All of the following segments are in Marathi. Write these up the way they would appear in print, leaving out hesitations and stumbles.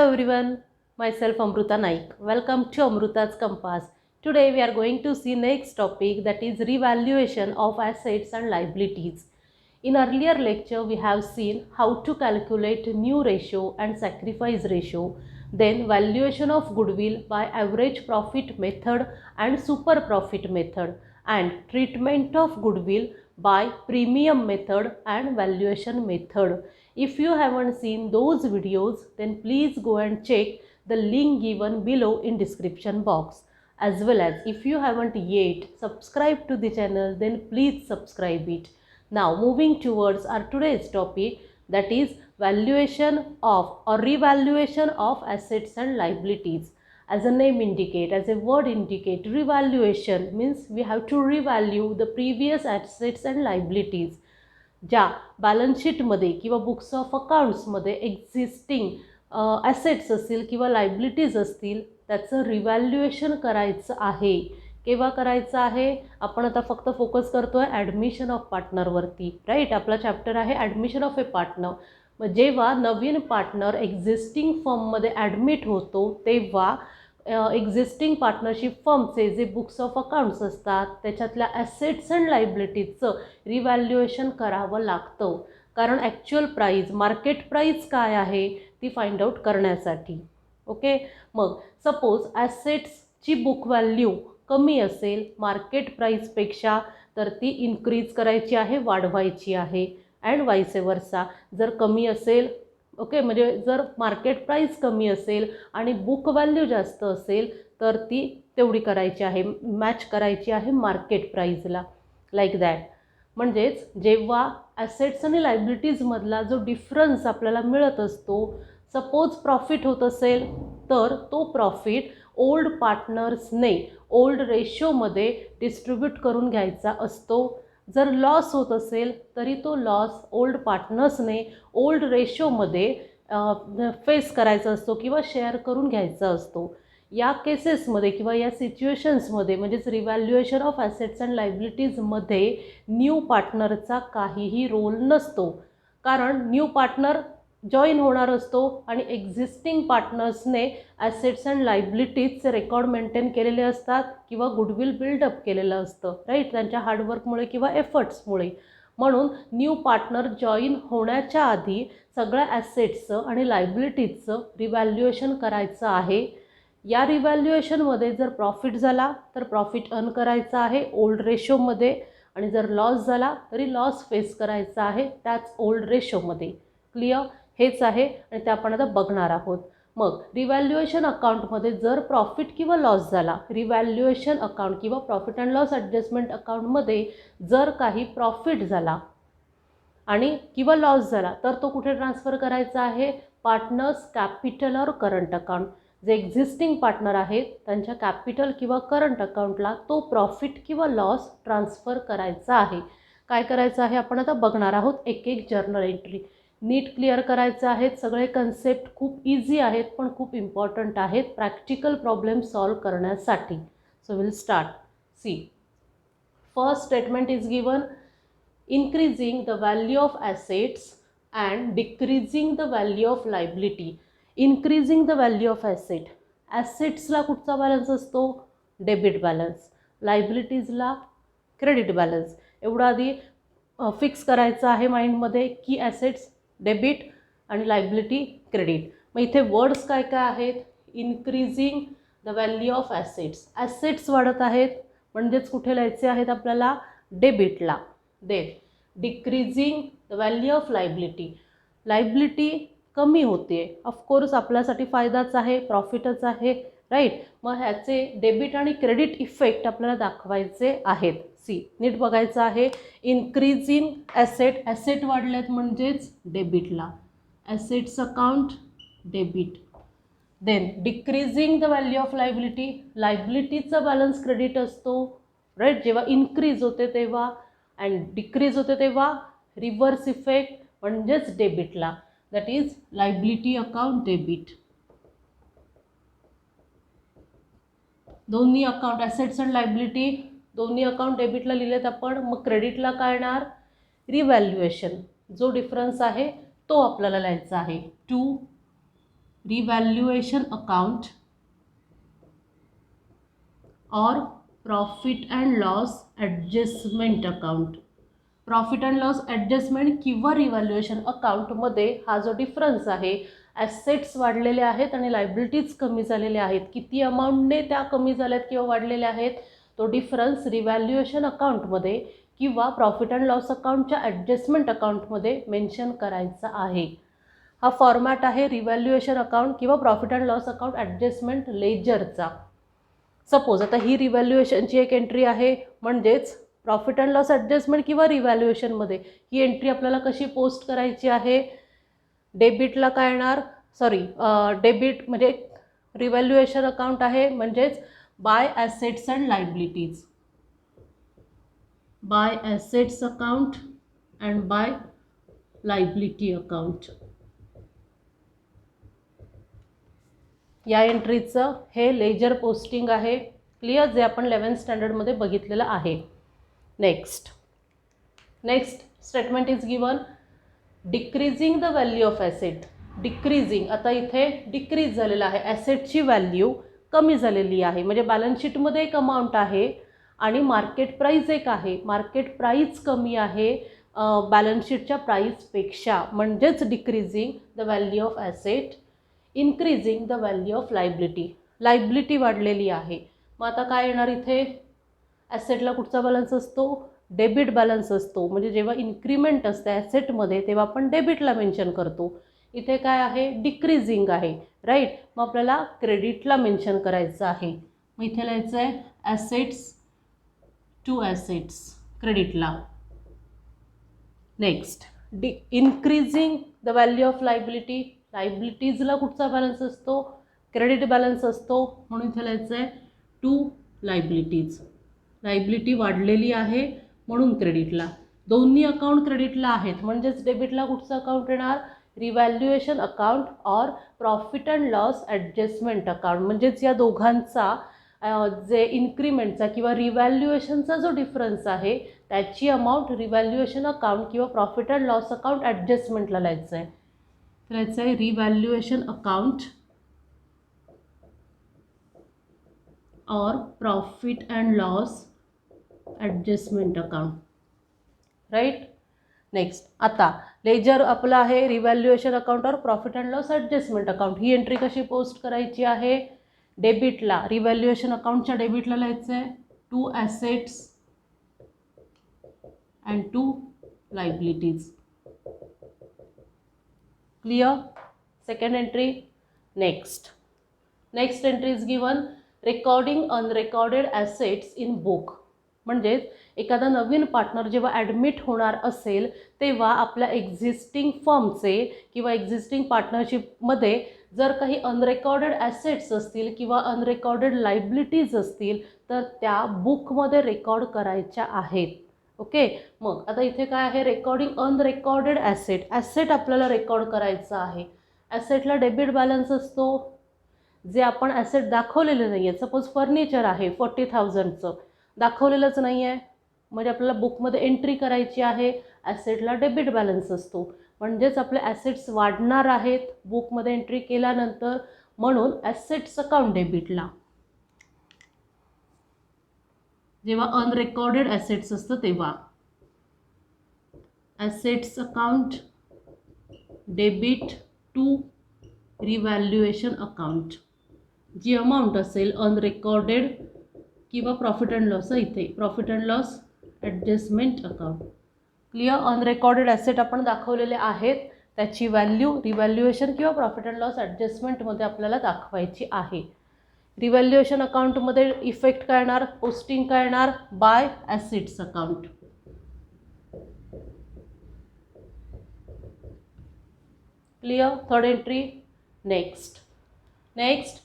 everyone, myself Amruta Naik. Welcome to Amruta's Compass. Today we are going to see next topic, that is revaluation of assets and liabilities. In earlier lecture we have seen how to calculate new ratio and sacrifice ratio, then valuation of goodwill by average profit method and super profit method, and treatment of goodwill by premium method and valuation method. If you haven't seen those videos, then please go and check the link given below in description box. As well as if you haven't yet subscribed to the channel, then please subscribe it. Now moving towards our today's topic, that is valuation of or revaluation of assets and liabilities. As a name indicate, as a word indicate, revaluation means we have to revalue the previous assets and liabilities. ज्या बॅलन्स शीटमध्ये किंवा बुक्स ऑफ अकाउंट्समध्ये एक्झिस्टिंग ॲसेट्स असतील किंवा लायबिलिटीज असतील त्याचं रिव्हॅल्युएशन करायचं आहे. केव्हा करायचं आहे? आपण आता फक्त फोकस करतो आहे ॲडमिशन ऑफ पार्टनरवरती, राईट. आपला चॅप्टर आहे ॲडमिशन ऑफ ए पार्टनर. मग जेव्हा नवीन पार्टनर एक्झिस्टिंग फर्ममध्ये ॲडमिट होतो तेव्हा एक्झिस्टिंग पार्टनरशिप फर्मचे जे बुक्स ऑफ अकाउंट्स असतात त्याच्यातल्या ॲसेट्स अँड लायबिलिटीजचं रिव्हॅल्युएशन करावं लागतं. कारण ॲक्च्युअल प्राईस, मार्केट प्राईस काय आहे ती फाइंड आउट करण्यासाठी. ओके. मग सपोज ॲसेट्सची बुक व्हॅल्यू कमी असेल मार्केट प्राईसपेक्षा, तर ती इन्क्रीज करायची आहे, वाढवायची आहे. अँड वाईस वर्सा, जर कमी असेल, ओके, म्हणजे जर मार्केट प्राईस कमी असेल आणि बुक व्हॅल्यू जास्त असेल तर ती तेवढी करायची आहे, मॅच करायची आहे मार्केट प्राईजला, लाईक दॅट. म्हणजेच जेव्हा ॲसेट्स आणि लायबिलिटीजमधला जो डिफरन्स आपल्याला मिळत असतो, सपोज प्रॉफिट होत असेल तर तो प्रॉफिट ओल्ड पार्टनर्सने ओल्ड रेशोमध्ये डिस्ट्रीब्यूट करून घ्यायचा असतो. जर लॉस होत असेल तरी तो लॉस ओल्ड पार्टनर्सने ओल्ड रेशोमध्ये फेस करायचा असतो किंवा शेअर करून घ्यायचा असतो. या केसेसमध्ये किंवा या सिच्युएशन्समध्ये म्हणजेच रिव्हॅल्युएशन ऑफ ॲसेट्स अँड लायबिलिटीजमध्ये न्यू पार्टनरचा काहीही रोल नसतो. कारण न्यू पार्टनर जॉईन होणार असतो आणि एक्झिस्टिंग पार्टनर्सने ॲसेट्स अँड लायबिलिटीजचे रेकॉर्ड मेंटेन केलेले असतात किंवा गुडविल बिल्डअप केलेलं असतं, राईट, त्यांच्या हार्डवर्कमुळे किंवा एफर्ट्समुळे. म्हणून न्यू पार्टनर जॉईन होण्याच्या आधी सगळ्या ॲसेट्सचं आणि लायबिलिटीजचं रिव्हॅल्युएशन करायचं आहे. या रिव्हॅल्युएशनमध्ये जर प्रॉफिट झाला तर प्रॉफिट अर्न करायचा आहे ओल्ड रेशोमध्ये, आणि जर लॉस झाला तरी लॉस फेस करायचा आहे त्याच ओल्ड रेशोमध्ये. क्लिअर? हेच आहे आणि ते आपण आता बघणार आहोत. मग रिव्हॅल्युएशन अकाउंटमध्ये जर प्रॉफिट किंवा लॉस झाला, रिव्हॅल्युएशन अकाउंट किंवा प्रॉफिट अँड लॉस ॲडजस्टमेंट अकाउंटमध्ये जर काही प्रॉफिट झाला आणि किंवा लॉस झाला तर तो कुठे ट्रान्सफर करायचा आहे? पार्टनर्स कॅपिटल और करंट अकाउंट. जे एक्झिस्टिंग पार्टनर आहेत त्यांच्या कॅपिटल किंवा करंट अकाउंटला तो प्रॉफिट किंवा लॉस ट्रान्सफर करायचा आहे. काय करायचं आहे आपण आता बघणार आहोत. एक एक जर्नल एंट्री नीट क्लिअर करायचं आहेत. सगळे कन्सेप्ट खूप इझी आहेत पण खूप इम्पॉर्टंट आहेत प्रॅक्टिकल प्रॉब्लेम सॉल्व करण्यासाठी. So will start. See, first statement is given, increasing the value of assets and decreasing the value of liability. Increasing the value of asset. ॲसेट्सला कुठचा बॅलन्स असतो? Debit balance. लायबिलिटीजला क्रेडिट बॅलन्स. एवढं आधी फिक्स करायचं आहे माइंडमध्ये की ॲसेट्स डेबिट आणि लायबिलिटी क्रेडिट. मग इथे वर्ड्स काय काय आहेत? Increasing the value of assets. Assets वाढत आहेत म्हणजेच कुठे लिहायचे आहेत आपल्याला? डेबिटला. Then decreasing the value of liability. Liability कमी होते, ऑफकोर्स आपल्यासाठी फायदाच आहे, प्रॉफिटच आहे, राईट. मग ह्याचे डेबिट आणि क्रेडिट इफेक्ट आपल्याला दाखवायचे आहेत. सी, नीट बघायचं आहे. इन्क्रीजिंग ॲसेट, ॲसेट वाढलेत म्हणजेच डेबिटला, assets account debit. Then decreasing the value of liability. लायबिलिटीचा बॅलन्स क्रेडिट असतो, राईट, जेव्हा इन्क्रीज होते तेव्हा, अँड डिक्रीज होते तेव्हा रिव्हर्स इफेक्ट म्हणजेच डेबिटला, that is liability account debit. दोन्ही अकाउंट ॲसेट्स अँड लायबिलिटी दोन्ही अकाउंट डेबिटला लिहिलेत आपण. मग क्रेडिटला काय येणार? रिव्हॅल्युएशन. जो डिफरन्स आहे तो आपल्याला लिहायचा आहे. टू रिवॅल्युएशन अकाउंट और profit and loss adjustment account. Profit and loss adjustment किंवा रिव्हॅल्युएशन अकाउंटमध्ये हा जो डिफरन्स आहे, ॲसेट्स वाढलेले आहेत आणि लायबिलिटीज कमी झालेल्या आहेत, किती अमाऊंटने त्या कमी झाल्यात किंवा वाढलेल्या आहेत, तो डिफरन्स रिव्हॅल्युएशन अकाउंटमध्ये किंवा प्रॉफिट अँड लॉस अकाउंटच्या ॲडजस्टमेंट अकाउंटमध्ये मेन्शन करायचा आहे. हा फॉर्मॅट आहे रिव्हॅल्युएशन अकाउंट किंवा profit and loss account adjustment लेजरचा. सपोज आता ही रिव्हॅल्युएशनची एक एंट्री आहे, म्हणजेच प्रॉफिट अँड लॉस ॲडजस्टमेंट किंवा रिव्हॅल्युएशनमध्ये ही एंट्री आपल्याला कशी पोस्ट करायची आहे. डेबिटला काय येणार, डेबिट म्हणजे रिव्हॅल्युएशन अकाउंट आहे, म्हणजेच by assets and liabilities, by assets account and by liability account. या एंट्रीचं हे लेजर पोस्टिंग आहे. क्लिअर, जे आपण 11th स्टँडर्डमध्ये बघितलेलं आहे. Next statement is given decreasing the value of asset. Decreasing, आता इथे डिक्रीज झालेलं आहे, ॲसेटची व्हॅल्यू कमी झालेली आहे, म्हणजे बॅलन्स शीटमध्ये एक अमाऊंट आहे आणि मार्केट प्राईस एक आहे. मार्केट प्राईस कमी आहे बॅलन्स शीटच्या प्राईसपेक्षा, म्हणजेच decreasing the value of asset, increasing the value of liability. Liability वाढलेली आहे. मग आता काय येणार इथे, ॲसेटला कुठचा बॅलन्स असतो, डेबिट बॅलन्स असतो, म्हणजे जेव्हा इन्क्रीमेंट असते ॲसेटमध्ये तेव्हा आपण डेबिटला मेन्शन करतो. इथे काय आहे, डिक्रीजिंग आहे, राईट. मग आपल्याला क्रेडिटला मेन्शन करायचं आहे. मग इथे लिहायचं आहे ॲसेट्स टू ॲसेट्स, क्रेडिटला. Next increasing the value of liability. लायबिलिटीजला कुठचा बॅलन्स असतो, क्रेडिट बॅलन्स असतो, म्हणून इथे लिहायचं आहे टू लायबिलिटीज. लायबिलिटी वाढलेली आहे म्हणून क्रेडिटला. दोन्ही अकाउंट क्रेडिटला आहेत, म्हणजेच डेबिटला कुठचं अकाउंट येणार, रिव्हॅल्युएशन अकाउंट और profit and loss adjustment account. म्हणजेच या दोघांचा जे इन्क्रीमेंटचा किंवा रिव्हॅल्युएशनचा जो डिफरन्स आहे त्याची अमाऊंट रिव्हॅल्युएशन अकाउंट किंवा प्रॉफिट अँड लॉस अकाउंट ॲडजस्टमेंटला लिहायचं आहे. लिहायचं आहे रिव्हॅल्युएशन अकाउंट और profit and loss adjustment account, right. Next आता लेजर आपलं आहे रिव्हॅल्युएशन अकाउंट और profit and loss adjustment account. ही एंट्री कशी पोस्ट करायची आहे, डेबिटला, रिव्हॅल्युएशन अकाउंटच्या डेबिटला लिहायचं आहे to assets and to liabilities. Clear. Second entry. Next entry is given recording unrecorded assets in book. म्हणजेच एखादा नवीन पार्टनर जेव्हा ॲडमिट होणार असेल तेव्हा आपल्या एक्झिस्टिंग फर्मचे किंवा एक्झिस्टिंग पार्टनरशिपमध्ये जर काही अनरेकॉर्डेड ॲसेट्स असतील किंवा अनरेकॉर्डेड लायबिलिटीज असतील तर त्या बुकमध्ये रेकॉर्ड करायच्या आहेत. ओके. मग आता इथे काय आहे, रेकॉर्डिंग अनरेकॉर्डेड ॲसेट आपल्याला रेकॉर्ड करायचं आहे. ॲसेटला डेबिट बॅलन्स असतो, जे आपण ॲसेट दाखवलेलं नाही आहे. सपोज फर्निचर आहे 40,000चं, दाखवलेलंच नाही आहे, म्हणजे आपल्याला बुकमध्ये एंट्री करायची आहे, ॲसेटला डेबिट बॅलन्स असतो, म्हणजेच आपले ॲसेट्स वाढणार आहेत बुकमध्ये एंट्री केल्यानंतर, म्हणून ॲसेट्स अकाउंट डेबिटला. जेव्हा अनरेकॉर्डेड ॲसेट्स असतं तेव्हा assets account debit to revaluation account. जी अमाऊंट असेल अनरेकॉर्डेड किंवा प्रॉफिट अँड लॉस, इथे profit and loss adjustment account. Clear. Unrecorded asset आपण दाखवलेले आहेत, त्याची व्हॅल्यू रिव्हॅल्युएशन किंवा प्रॉफिट अँड लॉस ॲडजस्टमेंटमध्ये आपल्याला दाखवायची आहे. रिव्हॅल्युएशन अकाउंटमध्ये इफेक्ट काय येणार, पोस्टिंग काय येणार, by assets account. Clear. Third entry. Next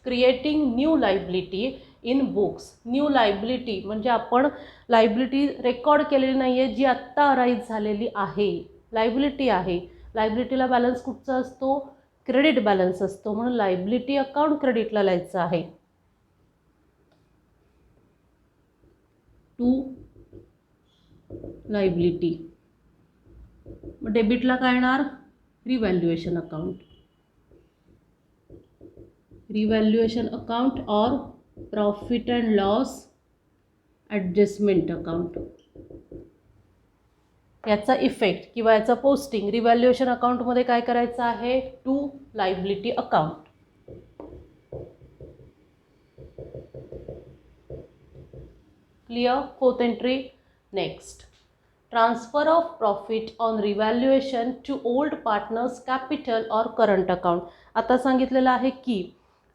creating new liability in books. New liability म्हणजे आपण लायबिलिटी रेकॉर्ड केलेली नाही आहे, जी आत्ता अराईज झालेली आहे, लायबिलिटी आहे. लायबिलिटीला बॅलन्स कुठचा असतो, क्रेडिट बॅलन्स असतो, म्हणून लायबिलिटी अकाउंट क्रेडिटला लिहायचं आहे. To liability. डेबिटला काय येणार, रिव्हॅल्युएशन अकाउंट. रिव्हॅल्युएशन अकाउंट और profit and loss adjustment account. याचा इफेक्ट किंवा याचा पोस्टिंग रिव्हॅल्युएशन अकाउंटमध्ये काय करायचं आहे, to liability account. Clear. Fourth entry. Next, transfer of profit on revaluation to old partners capital और करंट अकाउंट. आता सांगितलेलं आहे की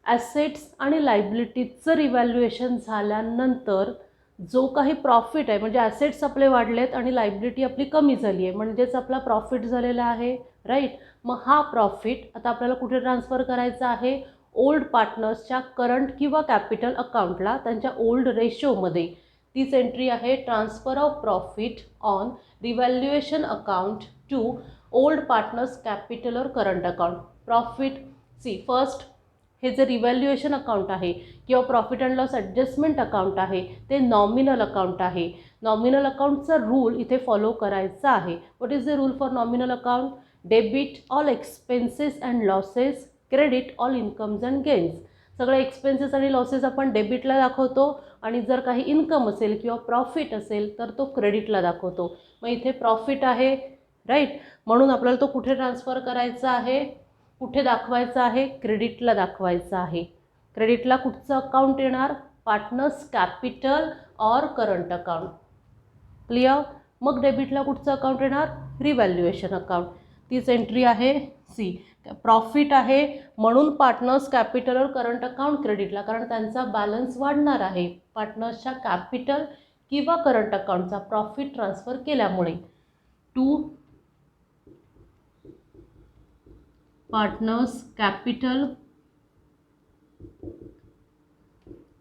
ॲसेट्स आणि लायबिलिटीजचं रिव्हॅल्युएशन झाल्यानंतर जो काही प्रॉफिट आहे, म्हणजे ॲसेट्स आपले वाढलेत आणि लायबिलिटी आपली कमी झाली आहे, म्हणजेच आपला प्रॉफिट झालेला आहे, राईट. मग हा प्रॉफिट आता आपल्याला कुठे ट्रान्सफर करायचा आहे, ओल्ड पार्टनर्सच्या करंट किंवा कॅपिटल अकाउंटला, त्यांच्या ओल्ड रेशोमध्ये. तीच एंट्री आहे, transfer of profit on revaluation account to old partners capital और करंट अकाउंट. प्रॉफिट फर्स्ट हे जे रिव्हॅल्युएशन अकाउंट आहे किंवा profit and loss adjustment account आहे ते नॉमिनल अकाउंट आहे. नॉमिनल अकाउंटचा रूल इथे फॉलो करायचा आहे. What is the rule for nominal account? Debit all expenses and losses, credit all incomes and gains. सगळे एक्सपेन्सेस आणि लॉसेस आपण डेबिटला दाखवतो आणि जर काही इन्कम असेल किंवा प्रॉफिट असेल तर तो क्रेडिटला दाखवतो. मग इथे प्रॉफिट आहे, राईट, म्हणून आपल्याला तो कुठे ट्रान्सफर करायचा आहे, कुठे दाखवायचा आहे, क्रेडिटला दाखवायचा आहे. क्रेडिटला कुठचं अकाउंट येणार, पार्टनर्स कॅपिटल और करंट अकाउंट. क्लियर. मग डेबिटला कुठचं अकाउंट येणार, रिव्हॅल्युएशन अकाउंट. तीच एंट्री आहे सी. प्रॉफिट आहे म्हणून पार्टनर्स कॅपिटल और करंट अकाउंट क्रेडिटला, कारण त्यांचा बॅलन्स वाढणार आहे पार्टनर्सच्या कॅपिटल किंवा करंट अकाउंटचा प्रॉफिट ट्रान्सफर केल्यामुळे. टू पार्टनर्स कैपिटल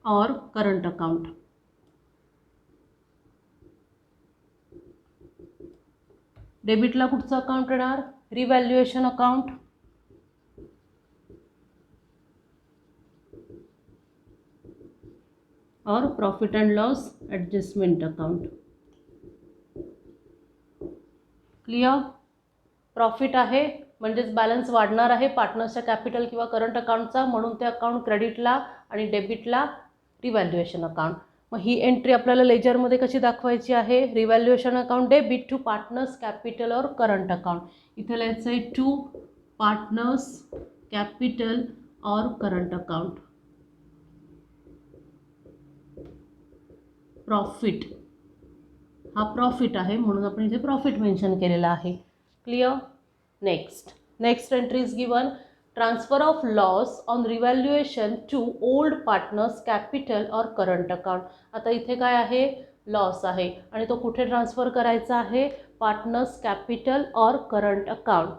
और करंट अकाउंट. डेबिटला कुठचं अकाउंट येणार, रिव्हॅल्युएशन अकाउंट. और profit and loss adjustment account. Clear. Profit आहे म्हणजेच बॅलन्स वाढणार आहे पार्टनर्सच्या कॅपिटल किंवा करंट अकाउंटचा, म्हणून ते अकाउंट क्रेडिटला आणि डेबिटला रिव्हॅल्युएशन अकाउंट. मग ही एंट्री आपल्याला लेजरमध्ये कशी दाखवायची आहे, revaluation account debit to partners capital और करंट अकाउंट. इथे लिहायचं आहे टू पार्टनर्स कॅपिटल और करंट अकाउंट. प्रॉफिट हा प्रॉफिट आहे म्हणून आपण इथे प्रॉफिट मेन्शन केलेला आहे. Clear. Next entry is given, transfer of loss on revaluation to old partners capital और करंट अकाउंट. आता इथे काय आहे, लॉस आहे आणि तो कुठे ट्रान्सफर करायचा आहे, पार्टनर्स कॅपिटल और करंट अकाउंट.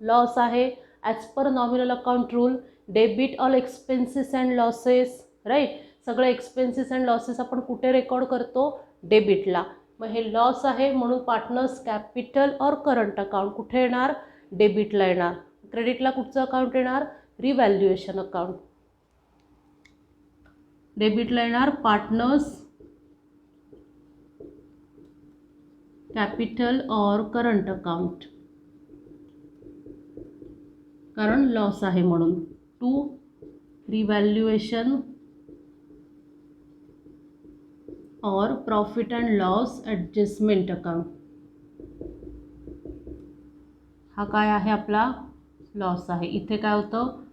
लॉस आहे as per nominal account rule, debit all expenses and losses, right. सगळे एक्सपेन्सेस अँड लॉसेस आपण कुठे रेकॉर्ड करतो, डेबिटला. मग हे लॉस आहे म्हणून पार्टनर्स कॅपिटल और करंट अकाउंट कुठे येणार, डेबिटला येणार. क्रेडिटला कुठचं अकाउंट येणार, रिव्हॅल्युएशन अकाउंट. डेबिटला येणार पार्टनर्स कॅपिटल और करंट अकाउंट, कारण लॉस आहे म्हणून. टू रिव्हॅल्युएशन और profit and loss adjustment account. हा काय आहे आपला, लॉस आहे. इथे काय होतं,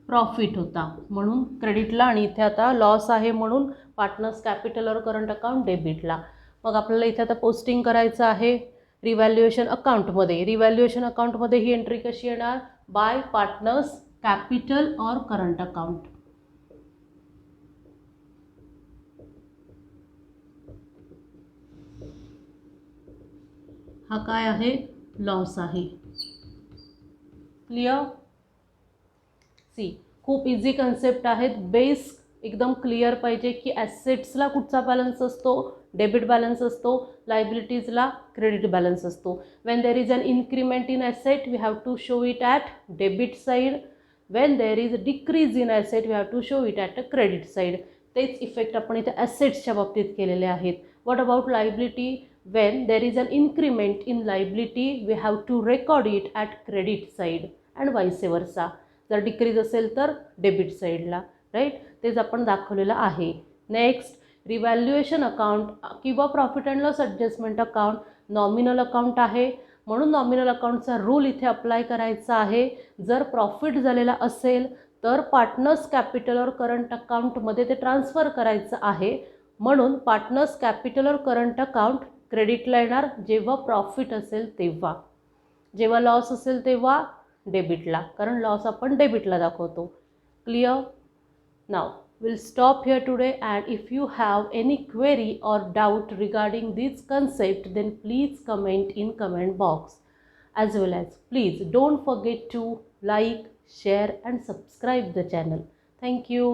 प्रॉफिट होता म्हणून क्रेडिटला, आणि इथे आता लॉस आहे म्हणून पार्टनर्स कॅपिटल और करंट अकाउंट डेबिटला. मग आपल्याला इथे आता पोस्टिंग करायचं आहे रिव्हॅल्युएशन अकाउंटमध्ये. रिव्हॅल्युएशन अकाउंटमध्ये ही एंट्री कशी येणार, बाय पार्टनर्स कॅपिटल और करंट अकाउंट. हा काय आहे, लॉस आहे. क्लियर. सी, खूप इझी कन्सेप्ट आहेत. बेस एकदम क्लिअर पाहिजे की ॲसेट्सला कुठचा बॅलन्स असतो, डेबिट बॅलन्स असतो, लायबिलिटीजला क्रेडिट बॅलन्स असतो. When there is an increment in asset we have to show it at debit side. When there is a decrease in asset we have to show it at a credit side. तेच इफेक्ट आपण इथे ॲसेट्सच्या बाबतीत केलेले आहेत. What about liability? when there is an increment in liability we have to record it at credit side and vice versa. जर डिक्रीज असेल तर डेबिट साईडला, राईट. तेच आपण दाखवलेलं आहे. नेक्स्ट, रिव्हॅल्युएशन अकाउंट किंवा profit and loss adjustment account nominal account आहे, म्हणून नॉमिनल अकाउंटचा रूल इथे अप्लाय करायचा आहे. जर प्रॉफिट झालेला असेल तर पार्टनर्स कॅपिटल और करंट अकाउंटमध्ये ते ट्रान्सफर करायचं आहे, म्हणून पार्टनर्स कॅपिटल और करंट अकाउंट क्रेडिटला येणार जेव्हा प्रॉफिट असेल तेव्हा, जेव्हा लॉस असेल तेव्हा डेबिटला, कारण लॉस आपण डेबिटला दाखवतो. Clear? Now we'll stop here today, and if you have any query or doubt regarding this concept, then please comment in comment box, as well as please don't forget to like, share and subscribe the channel. Thank you.